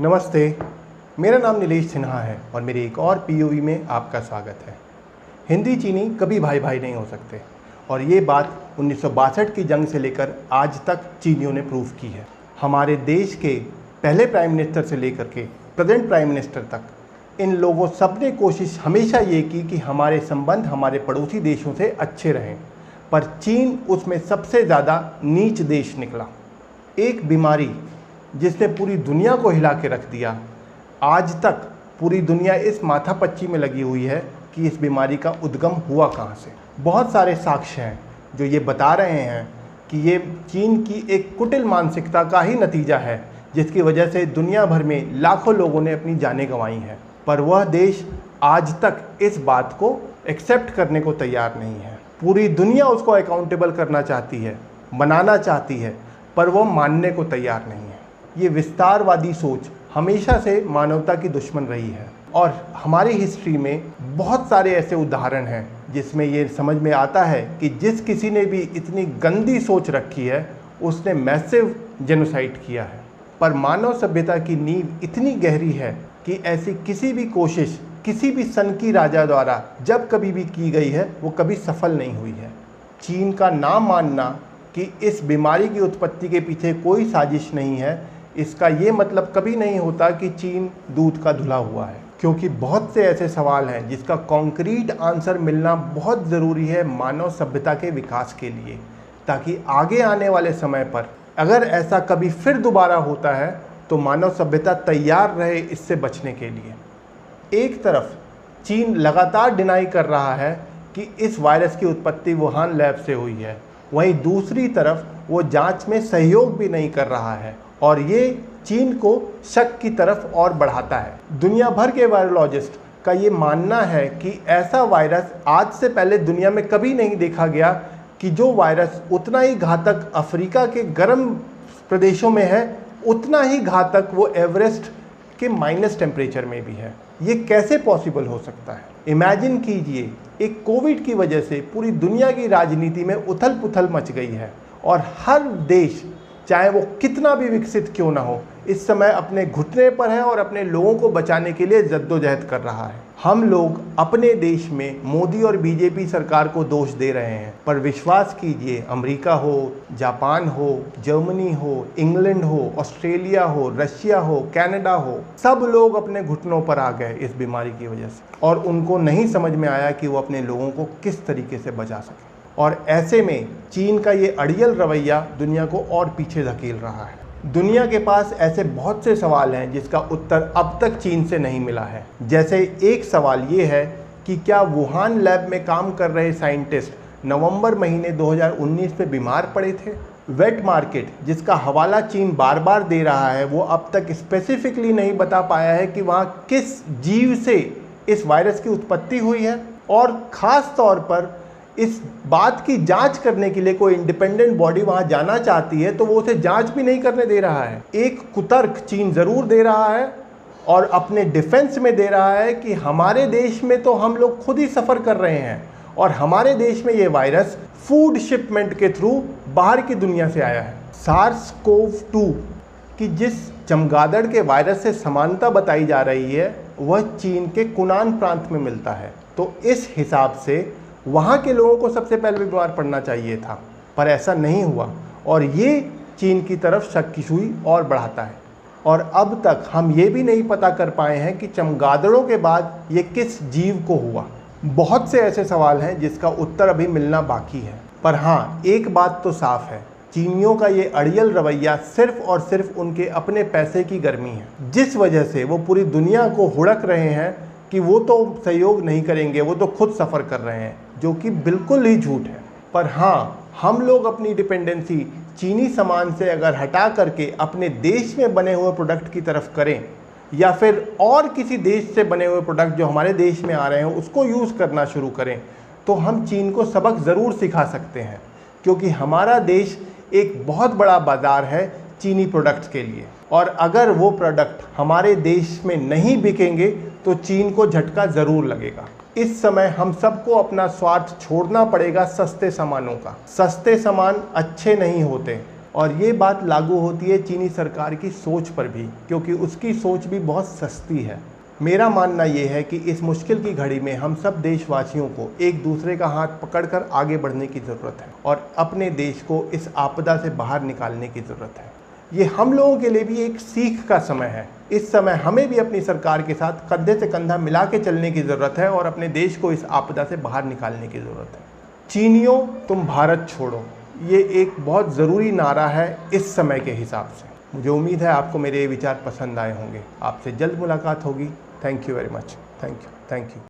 नमस्ते, मेरा नाम नीलेश सिन्हा है और मेरी एक और पीओवी में आपका स्वागत है। हिंदी चीनी कभी भाई भाई नहीं हो सकते और ये बात 1962 की जंग से लेकर आज तक चीनियों ने प्रूव की है। हमारे देश के पहले प्राइम मिनिस्टर से लेकर के प्रेजेंट प्राइम मिनिस्टर तक इन लोगों सब ने कोशिश हमेशा ये की कि हमारे संबंध हमारे पड़ोसी देशों से अच्छे रहें, पर चीन उसमें सबसे ज़्यादा नीच देश निकला। एक बीमारी जिसने पूरी दुनिया को हिला के रख दिया, आज तक पूरी दुनिया इस माथापच्ची में लगी हुई है कि इस बीमारी का उद्गम हुआ कहाँ से। बहुत सारे साक्ष्य हैं जो ये बता रहे हैं कि ये चीन की एक कुटिल मानसिकता का ही नतीजा है, जिसकी वजह से दुनिया भर में लाखों लोगों ने अपनी जानें गंवाई हैं। पर वह देश आज तक इस बात को एक्सेप्ट करने को तैयार नहीं है। पूरी दुनिया उसको अकाउंटेबल करना चाहती है, बनाना चाहती है, पर वह मानने को तैयार नहीं है। ये विस्तारवादी सोच हमेशा से मानवता की दुश्मन रही है और हमारी हिस्ट्री में बहुत सारे ऐसे उदाहरण हैं जिसमें ये समझ में आता है कि जिस किसी ने भी इतनी गंदी सोच रखी है उसने मैसिव जेनोसाइड किया है। पर मानव सभ्यता की नींव इतनी गहरी है कि ऐसी किसी भी कोशिश किसी भी सनकी राजा द्वारा जब कभी भी की गई है वो कभी सफल नहीं हुई है। चीन का नाम मानना कि इस बीमारी की उत्पत्ति के पीछे कोई साजिश नहीं है, इसका ये मतलब कभी नहीं होता कि चीन दूध का धुला हुआ है, क्योंकि बहुत से ऐसे सवाल हैं जिसका कॉन्क्रीट आंसर मिलना बहुत ज़रूरी है मानव सभ्यता के विकास के लिए, ताकि आगे आने वाले समय पर अगर ऐसा कभी फिर दोबारा होता है तो मानव सभ्यता तैयार रहे इससे बचने के लिए। एक तरफ चीन लगातार डिनाई कर रहा है कि इस वायरस की उत्पत्ति वुहान लैब से हुई है, वहीं दूसरी तरफ वो जांच में सहयोग भी नहीं कर रहा है और ये चीन को शक की तरफ और बढ़ाता है। दुनिया भर के वायरोलॉजिस्ट का ये मानना है कि ऐसा वायरस आज से पहले दुनिया में कभी नहीं देखा गया कि जो वायरस उतना ही घातक अफ्रीका के गर्म प्रदेशों में है, उतना ही घातक वो एवरेस्ट के माइनस टेम्परेचर में भी है। ये कैसे पॉसिबल हो सकता है? इमेजिन कीजिए, एक कोविड की वजह से पूरी दुनिया की राजनीति में उथल पुथल मच गई है और हर देश, चाहे वो कितना भी विकसित क्यों ना हो, इस समय अपने घुटने पर है और अपने लोगों को बचाने के लिए जद्दोजहद कर रहा है। हम लोग अपने देश में मोदी और बीजेपी सरकार को दोष दे रहे हैं, पर विश्वास कीजिए, अमेरिका हो, जापान हो, जर्मनी हो, इंग्लैंड हो, ऑस्ट्रेलिया हो, रशिया हो, कनाडा हो, सब लोग अपने घुटनों पर आ गए इस बीमारी की वजह से और उनको नहीं समझ में आया कि वो अपने लोगों को किस तरीके से बचा सके। और ऐसे में चीन का ये अड़ियल रवैया दुनिया को और पीछे धकेल रहा है। दुनिया के पास ऐसे बहुत से सवाल हैं जिसका उत्तर अब तक चीन से नहीं मिला है। जैसे एक सवाल ये है कि क्या वुहान लैब में काम कर रहे साइंटिस्ट नवंबर महीने 2019 में बीमार पड़े थे? वेट मार्केट, जिसका हवाला चीन बार बार दे रहा है, वो अब तक स्पेसिफिकली नहीं बता पाया है कि वहाँ किस जीव से इस वायरस की उत्पत्ति हुई है और ख़ास तौर पर इस बात की जांच करने के लिए कोई इंडिपेंडेंट बॉडी वहां जाना चाहती है तो वो उसे जांच भी नहीं करने दे रहा है। एक कुतर्क चीन ज़रूर दे रहा है और अपने डिफेंस में दे रहा है कि हमारे देश में तो हम लोग खुद ही सफ़र कर रहे हैं और हमारे देश में ये वायरस फूड शिपमेंट के थ्रू बाहर की दुनिया से आया है। SARS-CoV-2 की जिस चमगादड़ के वायरस से समानता बताई जा रही है वह चीन के कुनान प्रांत में मिलता है, तो इस हिसाब से वहाँ के लोगों को सबसे पहले बीमार पड़ना चाहिए था, पर ऐसा नहीं हुआ और ये चीन की तरफ शक की सुई और बढ़ाता है। और अब तक हम ये भी नहीं पता कर पाए हैं कि चमगादड़ों के बाद ये किस जीव को हुआ। बहुत से ऐसे सवाल हैं जिसका उत्तर अभी मिलना बाकी है। पर हाँ, एक बात तो साफ है, चीनियों का ये अड़ियल रवैया सिर्फ और सिर्फ उनके अपने पैसे की गर्मी है, जिस वजह से वो पूरी दुनिया को हुड़क रहे हैं कि वो तो सहयोग नहीं करेंगे, वो तो खुद सफ़र कर रहे हैं, जो कि बिल्कुल ही झूठ है। पर हाँ, हम लोग अपनी डिपेंडेंसी चीनी सामान से अगर हटा करके अपने देश में बने हुए प्रोडक्ट की तरफ करें या फिर और किसी देश से बने हुए प्रोडक्ट जो हमारे देश में आ रहे हैं उसको यूज़ करना शुरू करें, तो हम चीन को सबक ज़रूर सिखा सकते हैं, क्योंकि हमारा देश एक बहुत बड़ा बाज़ार है चीनी प्रोडक्ट्स के लिए और अगर वो प्रोडक्ट हमारे देश में नहीं बिकेंगे तो चीन को झटका ज़रूर लगेगा। इस समय हम सबको अपना स्वार्थ छोड़ना पड़ेगा सस्ते सामानों का। सस्ते सामान अच्छे नहीं होते, और ये बात लागू होती है चीनी सरकार की सोच पर भी, क्योंकि उसकी सोच भी बहुत सस्ती है। मेरा मानना ये है कि इस मुश्किल की घड़ी में हम सब देशवासियों को एक दूसरे का हाथ पकड़कर आगे बढ़ने की ज़रूरत है और अपने देश को इस आपदा से बाहर निकालने की ज़रूरत है। ये हम लोगों के लिए भी एक सीख का समय है। इस समय हमें भी अपनी सरकार के साथ कंधे से कंधा मिला के चलने की ज़रूरत है और अपने देश को इस आपदा से बाहर निकालने की ज़रूरत है। चीनियों, तुम भारत छोड़ो, ये एक बहुत ज़रूरी नारा है इस समय के हिसाब से। मुझे उम्मीद है आपको मेरे ये विचार पसंद आए होंगे। आपसे जल्द मुलाकात होगी। Thank you very much. Thank you.